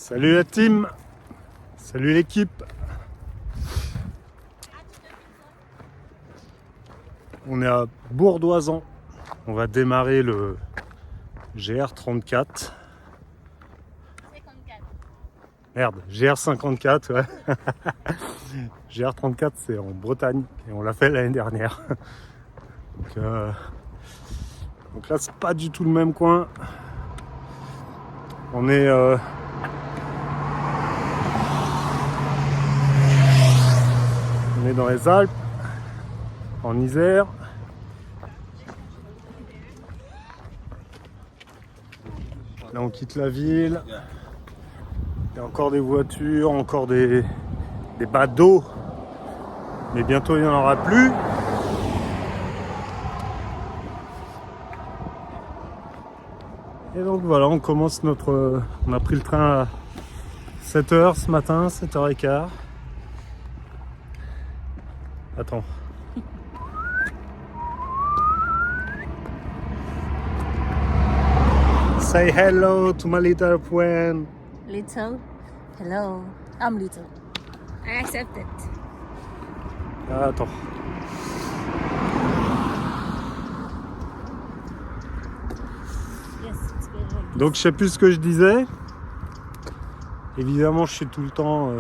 Salut la team, salut l'équipe. On est à Bourdoisan. On va démarrer le GR34. Merde, GR54, ouais. GR34, c'est en Bretagne et on l'a fait l'année dernière. Donc là, c'est pas du tout le même coin. On est dans les Alpes, en Isère. Là, on quitte la ville. Il y a encore des voitures, encore des badauds. Mais bientôt, il n'y en aura plus. Et donc voilà, on commence notre... On a pris le train à 7h ce matin, 7h15. Attends. Say hello to my little friend. Little? Hello. I'm little. I accept it. Attends. Yes, it's better like this. Donc je sais plus ce que je disais. Évidemment, je suis tout le temps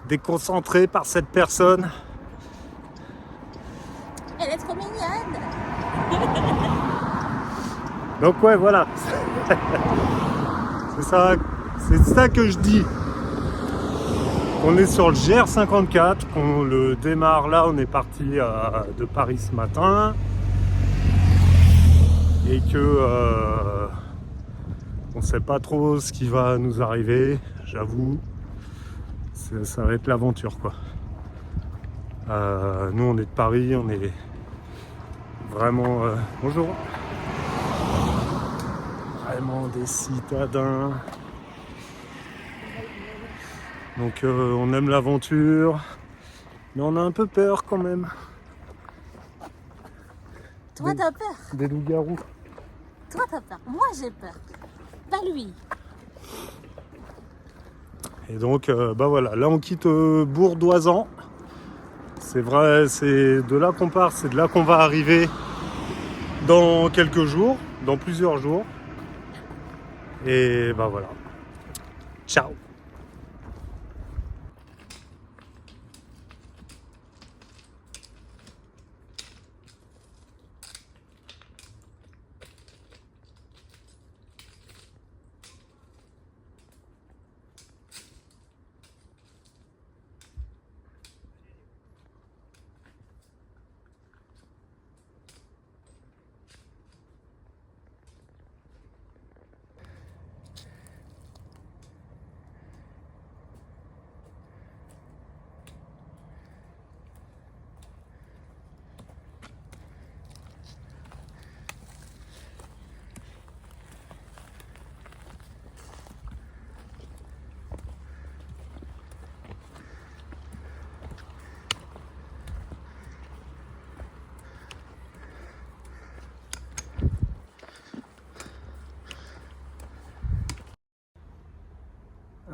déconcentré par cette personne. Elle est trop mignonne. Donc ouais, voilà. C'est ça que je dis. On est sur le GR54, qu'on le démarre là, on est parti de Paris ce matin. Et que on sait pas trop ce qui va nous arriver, j'avoue. Ça va être l'aventure quoi. Nous on est de Paris, on est vraiment bonjour. Vraiment des citadins. Donc on aime l'aventure, mais on a un peu peur quand même. Toi, t'as peur. Des loups-garous. Toi, t'as peur. Moi, j'ai peur. Pas lui. Et donc bah voilà, là on quitte Bourdoisan. C'est vrai, c'est de là qu'on part, c'est de là qu'on va arriver dans quelques jours, dans plusieurs jours. Et bah voilà. Ciao.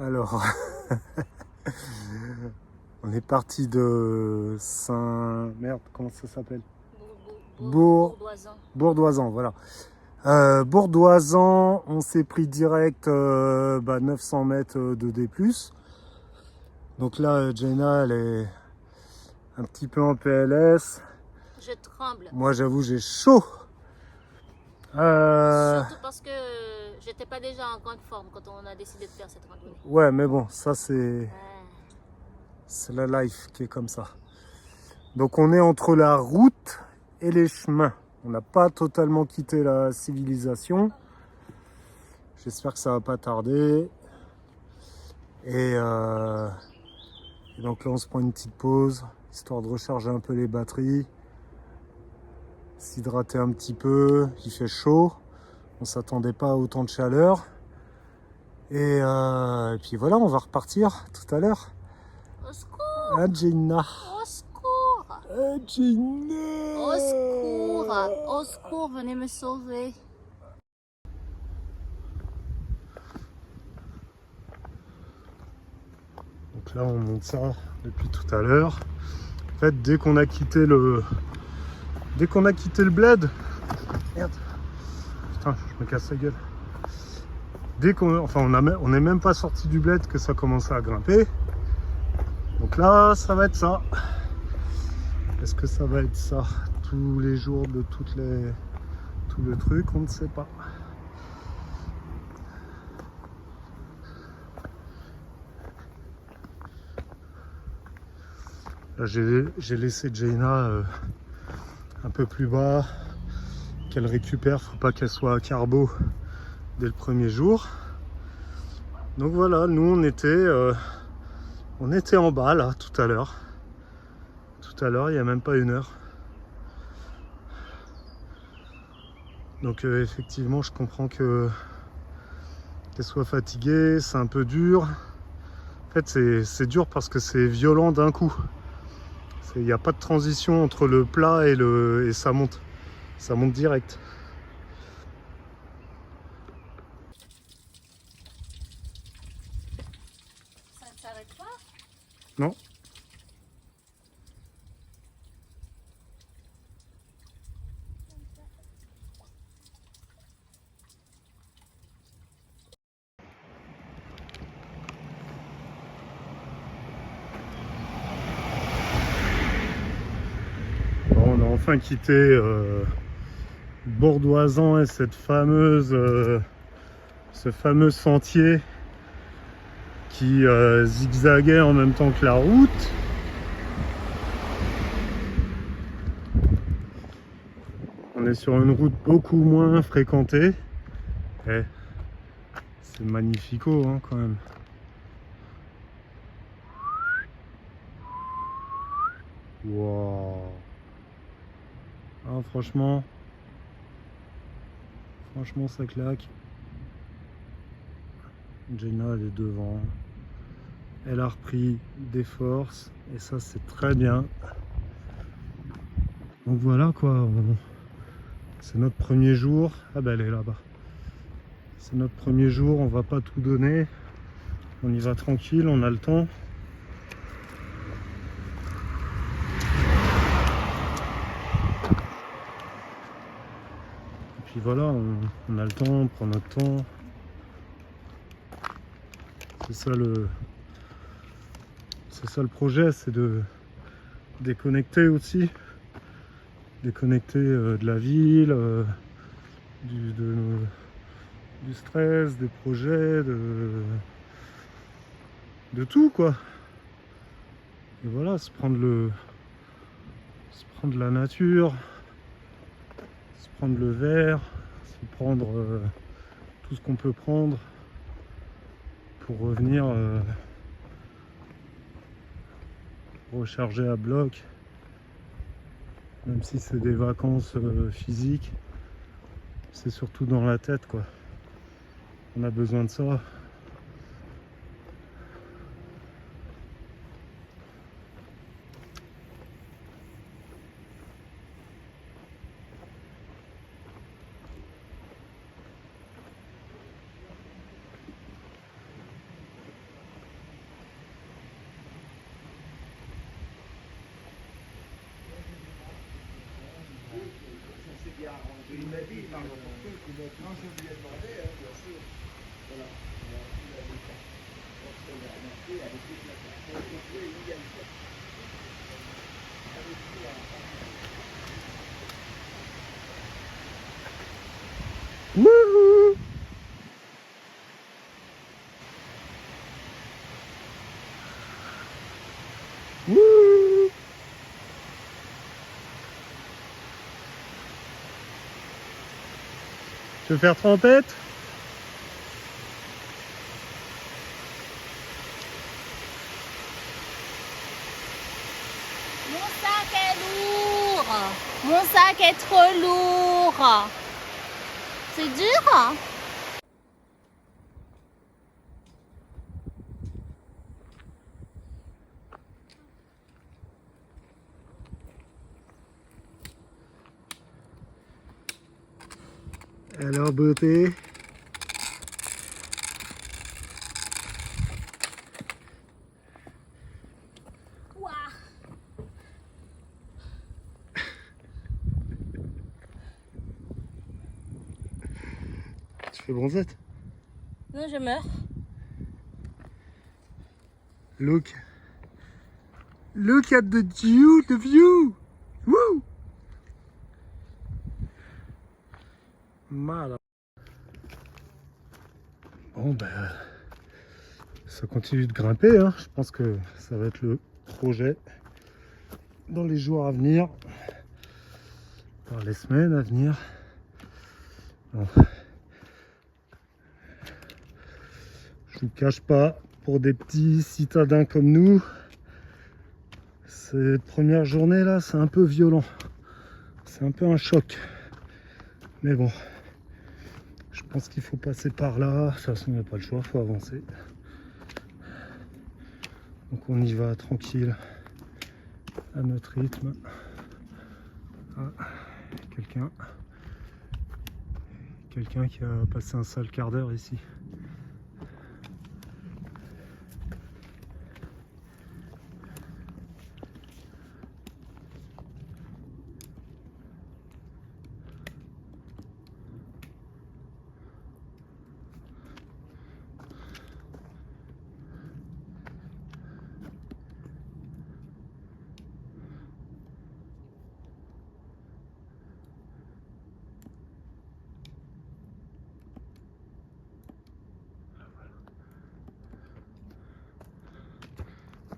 Alors, on est parti de Merde, comment ça s'appelle? Bourdoisan. Bourdoisan, voilà. Bourdoisan, on s'est pris direct 900 mètres de D+. Donc là, Jenna, elle est un petit peu en PLS. Je tremble. Moi, j'avoue, j'ai chaud. Surtout parce que j'étais pas déjà en grande forme quand on a décidé de faire cette randonnée. Ouais, mais bon, ça c'est... Ouais. C'est la life qui est comme ça. Donc on est entre la route et les chemins. On n'a pas totalement quitté la civilisation. J'espère que ça va pas tarder. Et donc là on se prend une petite pause, histoire de recharger un peu les batteries. S'hydrater un petit peu, il fait chaud. On s'attendait pas à autant de chaleur. Et puis voilà, on va repartir tout à l'heure. Au secours! Ah, Jenna. Au secours! Ah, Jenna. Au secours! Au secours, venez me sauver. Donc là on monte ça depuis tout à l'heure. En fait dès qu'on a quitté le bled, merde, putain je me casse la gueule. On n'est même pas sorti du bled que ça commençait à grimper. Donc là ça va être ça. Est-ce que ça va être ça tous les jours de tout le truc? On ne sait pas. Là j'ai laissé Jaina un peu plus bas, qu'elle récupère, faut pas qu'elle soit à carbo dès le premier jour. Donc voilà, nous on était en bas là tout à l'heure. Tout à l'heure, il n'y a même pas 1 heure. Donc effectivement je comprends qu'elle soit fatiguée, c'est un peu dur. En fait c'est dur parce que c'est violent d'un coup. Il n'y a pas de transition entre le plat et ça monte. Ça monte direct. Ça ne s'arrête pas? Non. Bon, on a enfin quitté Bordoisan et ce fameux sentier qui zigzaguait en même temps que la route. On est sur une route beaucoup moins fréquentée. Eh, c'est magnifico hein, quand même. Wow. Ah, franchement ça claque. Jaina elle est devant. Elle a repris des forces et ça c'est très bien. Donc voilà quoi. C'est notre premier jour. Ah ben elle est là-bas. C'est notre premier jour, on va pas tout donner. On y va tranquille, on a le temps. Et puis voilà, on a le temps, on prend notre temps. C'est ça le projet, c'est de déconnecter aussi. Déconnecter de la ville, du stress, des projets, de tout quoi. Et voilà, se prendre la nature, se prendre le verre, se prendre tout ce qu'on peut prendre pour revenir recharger à bloc, même si c'est des vacances physiques, c'est surtout dans la tête quoi. On a besoin de ça. Il m'a dit, il m'a reporté, qu'il m'a dit, non, je lui ai demandé, bien sûr. Voilà. Il a dit ça. Donc, on a remarqué avec toute la personne, il y a eu ça. Avec tout à la fin. Wouhou! Wouhou! Tu veux faire trempette? Mon sac est lourd. Mon sac est trop lourd. C'est dur? Alors beauté. Tu fais bronzette? Non, je meurs. Look. Look at the view. Woo! Malade. Bon ben, ça continue de grimper, hein. Je pense que ça va être le projet dans les jours à venir, dans les semaines à venir. Bon. Je vous cache pas, pour des petits citadins comme nous, cette première journée là, c'est un peu violent. C'est un peu un choc. Mais bon, je pense qu'il faut passer par là. De toute façon, il n'y a pas le choix, il faut avancer. Donc on y va tranquille, à notre rythme. Ah, quelqu'un qui a passé un sale quart d'heure ici.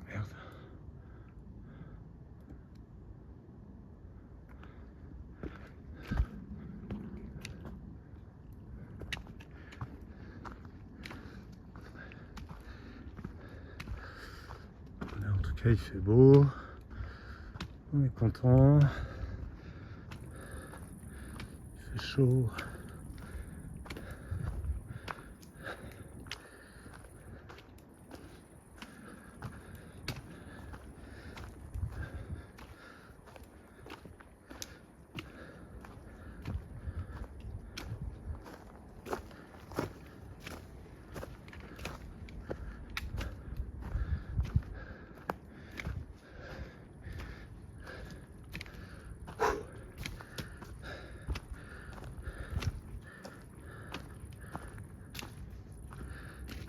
Merde. En tout cas, il fait beau. On est content. Il fait chaud.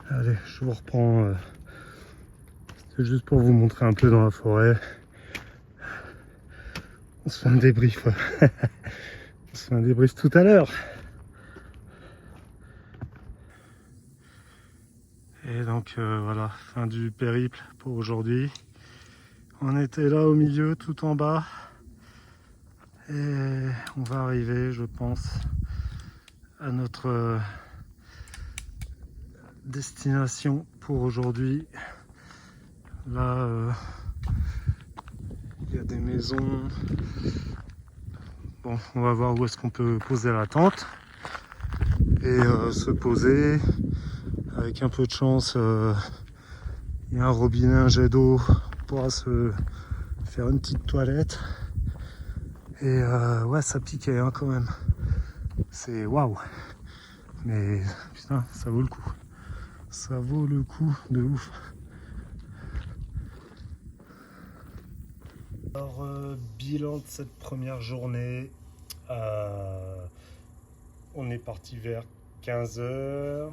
Allez, je vous reprends. C'était juste pour vous montrer un peu dans la forêt. On se fait un débrief. On se fait un débrief tout à l'heure. Et donc voilà, fin du périple pour aujourd'hui. On était là au milieu, tout en bas. Et on va arriver, je pense, à notre destination pour aujourd'hui. Là, il y a des maisons. Bon, on va voir où est-ce qu'on peut poser la tente et se poser. Avec un peu de chance, il y a un robinet, un jet d'eau, on pourra se faire une petite toilette. Et ouais, ça piquait hein, quand même. C'est waouh. Mais putain, ça vaut le coup. Ça vaut le coup de ouf. Alors, bilan de cette première journée. On est parti vers 15 h.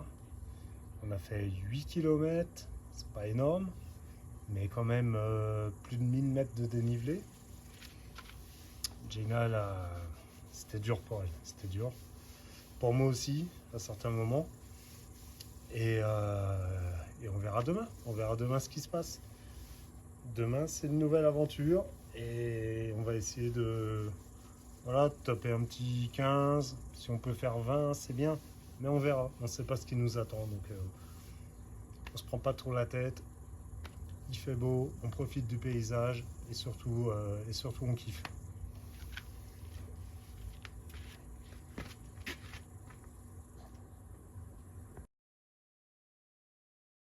On a fait 8 km. C'est pas énorme. Mais quand même plus de 1000 mètres de dénivelé. Jenna, c'était dur pour elle. C'était dur. Pour moi aussi, à certains moments. Et on verra demain. On verra demain ce qui se passe. Demain, c'est une nouvelle aventure. Et on va essayer de taper un petit 15. Si on peut faire 20, c'est bien. Mais on verra. On ne sait pas ce qui nous attend. Donc, on se prend pas trop la tête. Il fait beau. On profite du paysage. Et surtout on kiffe.